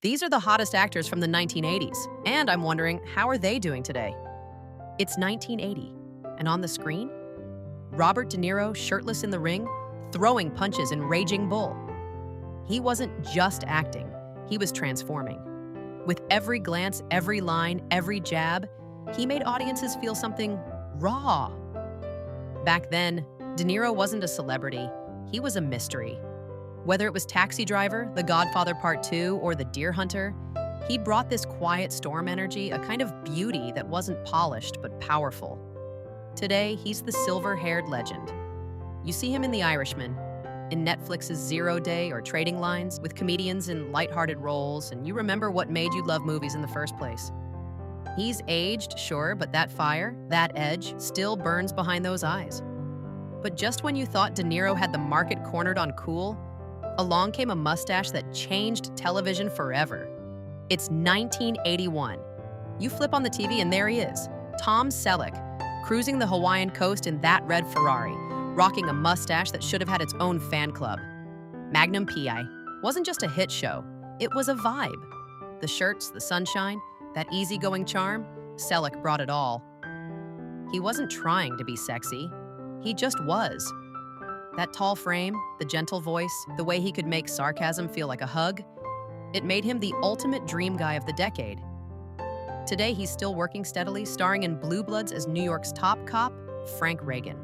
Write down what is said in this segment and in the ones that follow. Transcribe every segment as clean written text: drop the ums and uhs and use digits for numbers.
These are the hottest actors from the 1980s, and I'm wondering, how are they doing today? It's 1980, and on the screen, Robert De Niro shirtless in the ring, throwing punches in Raging Bull. He wasn't just acting, he was transforming. With every glance, every line, every jab, he made audiences feel something raw. Back then, De Niro wasn't a celebrity, he was a mystery. Whether it was Taxi Driver, The Godfather Part 2, or The Deer Hunter, he brought this quiet storm energy, a kind of beauty that wasn't polished but powerful. Today, he's the silver-haired legend. You see him in The Irishman, in Netflix's Zero Day or Trading Lines, with comedians in lighthearted roles, and you remember what made you love movies in the first place. He's aged, sure, but that fire, that edge, still burns behind those eyes. But just when you thought De Niro had the market cornered on cool, along came a mustache that changed television forever. It's 1981. You flip on the TV and there he is, Tom Selleck, cruising the Hawaiian coast in that red Ferrari, rocking a mustache that should have had its own fan club. Magnum P.I. wasn't just a hit show, it was a vibe. The shirts, the sunshine, that easygoing charm, Selleck brought it all. He wasn't trying to be sexy, he just was. That tall frame, the gentle voice, the way he could make sarcasm feel like a hug, it made him the ultimate dream guy of the decade. Today, he's still working steadily, starring in Blue Bloods as New York's top cop, Frank Reagan.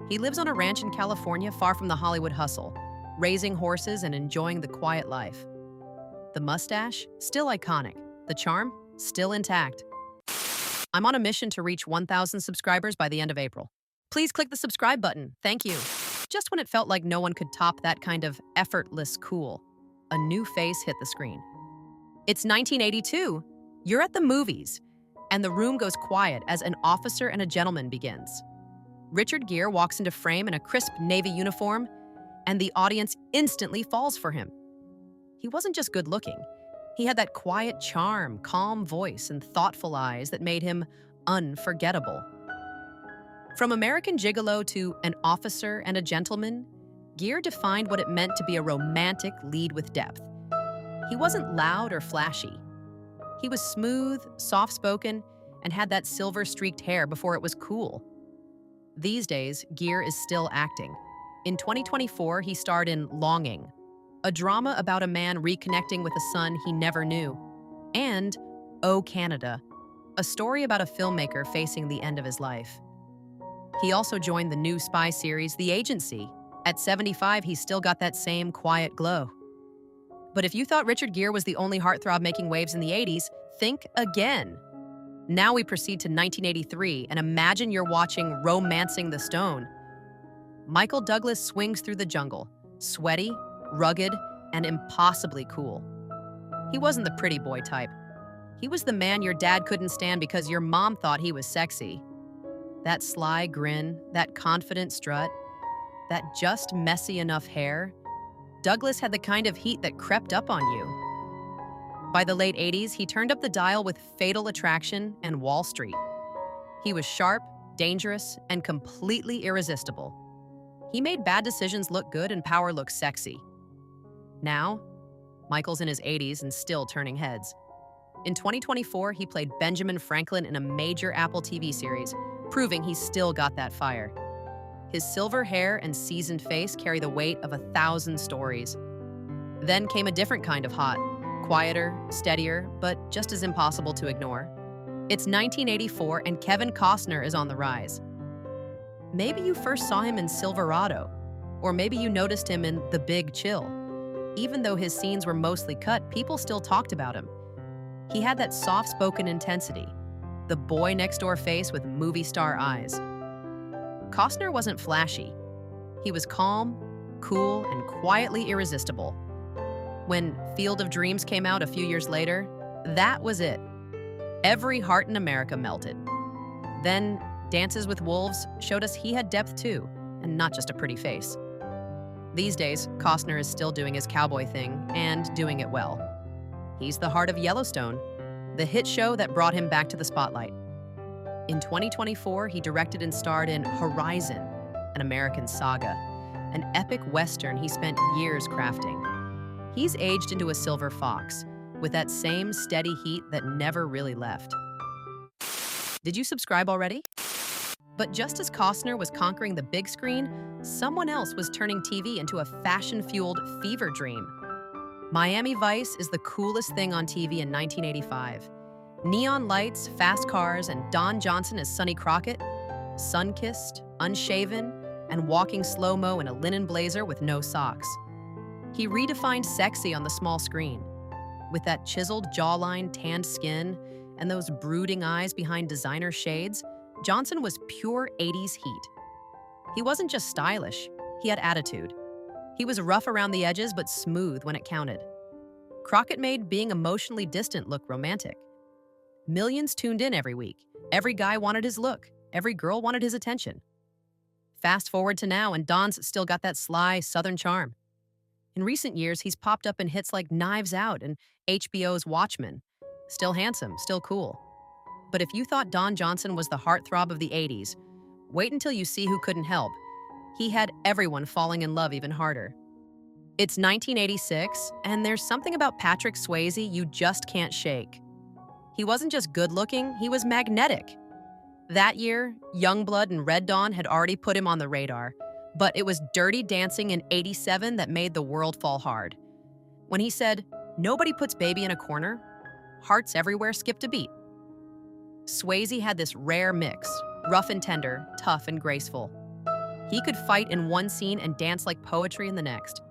He lives on a ranch in California, far from the Hollywood hustle, raising horses and enjoying the quiet life. The mustache, still iconic. The charm, still intact. I'm on a mission to reach 1,000 subscribers by the end of April. Please click the subscribe button. Thank you. Just when it felt like no one could top that kind of effortless cool, a new face hit the screen. It's 1982. You're at the movies, and the room goes quiet as An Officer and a Gentleman begins. Richard Gere walks into frame in a crisp navy uniform, and the audience instantly falls for him. He wasn't just good-looking. He had that quiet charm, calm voice, and thoughtful eyes that made him unforgettable. From American Gigolo to An Officer and a Gentleman, Gere defined what it meant to be a romantic lead with depth. He wasn't loud or flashy. He was smooth, soft-spoken, and had that silver-streaked hair before it was cool. These days, Gere is still acting. In 2024, he starred in Longing, a drama about a man reconnecting with a son he never knew, and Oh Canada, a story about a filmmaker facing the end of his life. He also joined the new spy series, The Agency. At 75, he's still got that same quiet glow. But if you thought Richard Gere was the only heartthrob making waves in the 80s, think again. Now we proceed to 1983, and imagine you're watching Romancing the Stone. Michael Douglas swings through the jungle, sweaty, rugged, and impossibly cool. He wasn't the pretty boy type. He was the man your dad couldn't stand because your mom thought he was sexy. That sly grin, that confident strut, that just messy enough hair, Douglas had the kind of heat that crept up on you. By the late 80s, he turned up the dial with Fatal Attraction and Wall Street. He was sharp, dangerous, and completely irresistible. He made bad decisions look good and power look sexy. Now, Michael's in his 80s and still turning heads. In 2024, he played Benjamin Franklin in a major Apple TV series, proving he's still got that fire. His silver hair and seasoned face carry the weight of 1,000 stories. Then came a different kind of hot, quieter, steadier, but just as impossible to ignore. It's 1984 and Kevin Costner is on the rise. Maybe you first saw him in Silverado, or maybe you noticed him in The Big Chill. Even though his scenes were mostly cut, people still talked about him. He had that soft-spoken intensity, the boy-next-door face with movie star eyes. Costner wasn't flashy. He was calm, cool, and quietly irresistible. When Field of Dreams came out a few years later, that was it. Every heart in America melted. Then Dances with Wolves showed us he had depth too, and not just a pretty face. These days, Costner is still doing his cowboy thing, and doing it well. He's the heart of Yellowstone, the hit show that brought him back to the spotlight. In 2024, he directed and starred in Horizon, an American saga, an epic Western he spent years crafting. He's aged into a silver fox, with that same steady heat that never really left. Did you subscribe already? But just as Costner was conquering the big screen, someone else was turning TV into a fashion-fueled fever dream. Miami Vice is the coolest thing on TV in 1985. Neon lights, fast cars, and Don Johnson as Sonny Crockett, sun-kissed, unshaven, and walking slow-mo in a linen blazer with no socks. He redefined sexy on the small screen. With that chiseled jawline, tanned skin, and those brooding eyes behind designer shades, Johnson was pure 80s heat. He wasn't just stylish, he had attitude. He was rough around the edges but smooth when it counted. Crockett made being emotionally distant look romantic. Millions tuned in every week. Every guy wanted his look. Every girl wanted his attention. Fast forward to now, and Don's still got that sly, southern charm. In recent years, he's popped up in hits like Knives Out and HBO's Watchmen. Still handsome, still cool. But if you thought Don Johnson was the heartthrob of the 80s, wait until you see who couldn't help. He had everyone falling in love even harder. It's 1986, and there's something about Patrick Swayze you just can't shake. He wasn't just good-looking, he was magnetic. That year, Youngblood and Red Dawn had already put him on the radar, but it was Dirty Dancing in '87 that made the world fall hard. When he said, "Nobody puts baby in a corner," hearts everywhere skipped a beat. Swayze had this rare mix, rough and tender, tough and graceful. He could fight in one scene and dance like poetry in the next.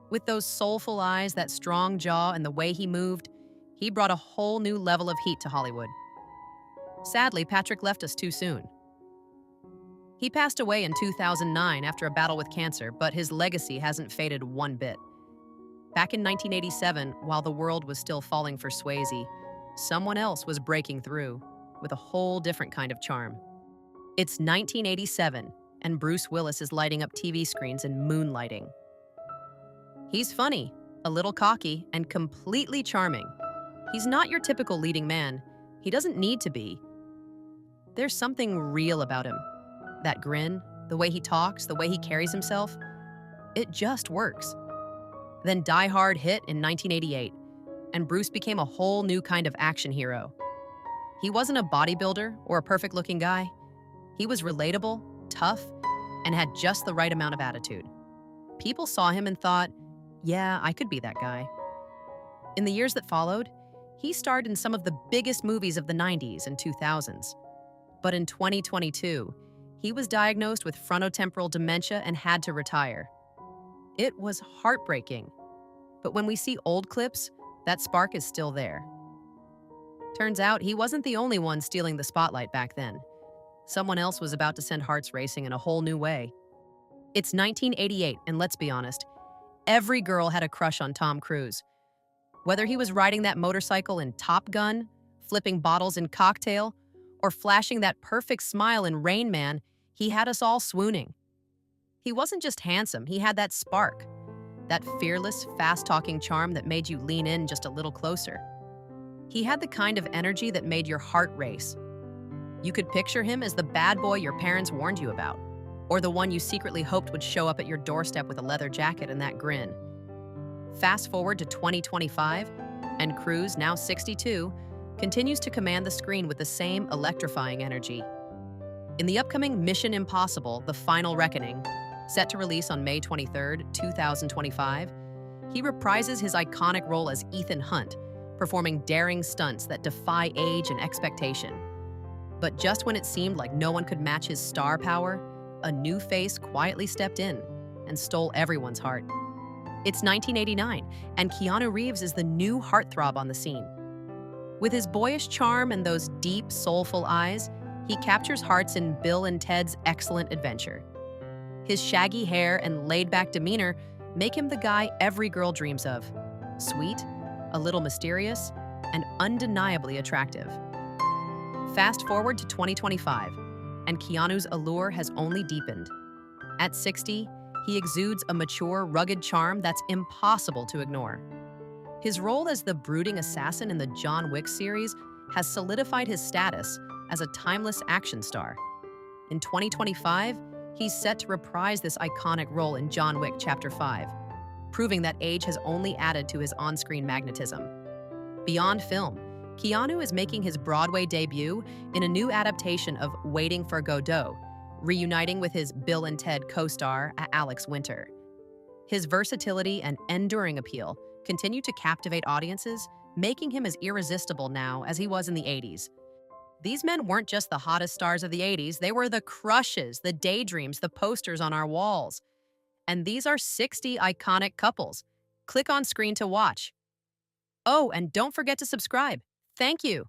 With those soulful eyes, that strong jaw, and the way he moved, he brought a whole new level of heat to Hollywood. Sadly, Patrick left us too soon. He passed away in 2009 after a battle with cancer, but his legacy hasn't faded one bit. Back in 1987, while the world was still falling for Swayze, someone else was breaking through with a whole different kind of charm. It's 1987, and Bruce Willis is lighting up TV screens and moonlighting. He's funny, a little cocky, and completely charming. He's not your typical leading man. He doesn't need to be. There's something real about him. That grin, the way he talks, the way he carries himself, it just works. Then Die Hard hit in 1988, and Bruce became a whole new kind of action hero. He wasn't a bodybuilder or a perfect-looking guy. He was relatable, tough, and had just the right amount of attitude. People saw him and thought, yeah, I could be that guy. In the years that followed, he starred in some of the biggest movies of the 90s and 2000s. But in 2022, he was diagnosed with frontotemporal dementia and had to retire. It was heartbreaking. But when we see old clips, that spark is still there. Turns out he wasn't the only one stealing the spotlight back then. Someone else was about to send hearts racing in a whole new way. It's 1988, and let's be honest, every girl had a crush on Tom Cruise. Whether he was riding that motorcycle in Top Gun, flipping bottles in Cocktail, or flashing that perfect smile in Rain Man, he had us all swooning. He wasn't just handsome, he had that spark. That fearless, fast-talking charm that made you lean in just a little closer. He had the kind of energy that made your heart race. You could picture him as the bad boy your parents warned you about, or the one you secretly hoped would show up at your doorstep with a leather jacket and that grin. Fast forward to 2025, and Cruise, now 62, continues to command the screen with the same electrifying energy. In the upcoming Mission Impossible: The Final Reckoning, set to release on May 23, 2025, he reprises his iconic role as Ethan Hunt, performing daring stunts that defy age and expectation. But just when it seemed like no one could match his star power, a new face quietly stepped in and stole everyone's heart. It's 1989, and Keanu Reeves is the new heartthrob on the scene. With his boyish charm and those deep, soulful eyes, he captures hearts in Bill and Ted's Excellent Adventure. His shaggy hair and laid-back demeanor make him the guy every girl dreams of. Sweet, a little mysterious, and undeniably attractive. Fast forward to 2025, and Keanu's allure has only deepened. At 60, he exudes a mature, rugged charm that's impossible to ignore. His role as the brooding assassin in the John Wick series has solidified his status as a timeless action star. In 2025, he's set to reprise this iconic role in John Wick Chapter 5, proving that age has only added to his on-screen magnetism. Beyond film, Keanu is making his Broadway debut in a new adaptation of Waiting for Godot, reuniting with his Bill and Ted co-star Alex Winter. His versatility and enduring appeal continue to captivate audiences, making him as irresistible now as he was in the 80s. These men weren't just the hottest stars of the 80s, they were the crushes, the daydreams, the posters on our walls. And these are 60 iconic couples. Click on screen to watch. Oh, and don't forget to subscribe. Thank you.